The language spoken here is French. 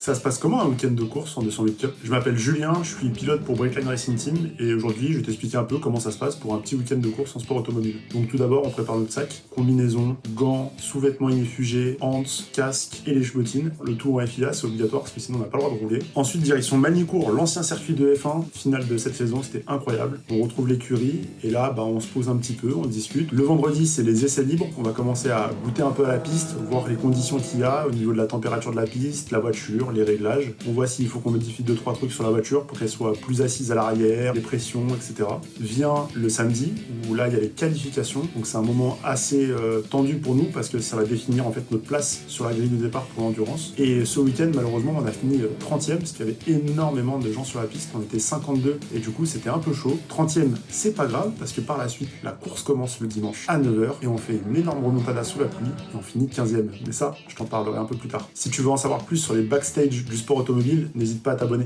Ça se passe comment un week-end de course en 208 Cup? Je m'appelle Julien, je suis pilote pour Breakline Racing Team et aujourd'hui je vais t'expliquer un peu comment ça se passe pour un petit week-end de course en sport automobile. Donc tout d'abord on prépare notre sac, combinaison, gants, sous-vêtements inifugés, hantes, casque et les bottines. Le tout en FIA c'est obligatoire parce que sinon on n'a pas le droit de rouler. Ensuite direction Magny-Cours, l'ancien circuit de F1, finale de cette saison, c'était incroyable. On retrouve l'écurie et là on se pose un petit peu, on discute. Le vendredi c'est les essais libres, on va commencer à goûter un peu à la piste, voir les conditions qu'il y a au niveau de la température de la piste, la voiture, les réglages. On voit s'il faut qu'on modifie 2-3 trucs sur la voiture pour qu'elle soit plus assise à l'arrière, les pressions, etc. Vient le samedi, où là il y a les qualifications, donc c'est un moment assez tendu pour nous parce que ça va définir en fait notre place sur la grille de départ pour l'endurance. Et ce week-end, malheureusement, on a fini 30e parce qu'il y avait énormément de gens sur la piste, on était 52 et du coup c'était un peu chaud. 30e, c'est pas grave parce que par la suite, la course commence le dimanche à 9h et on fait une énorme remontada sous la pluie et on finit 15e. Mais ça, je t'en parlerai un peu plus tard. Si tu veux en savoir plus sur les backstage du sport automobile, n'hésite pas à t'abonner.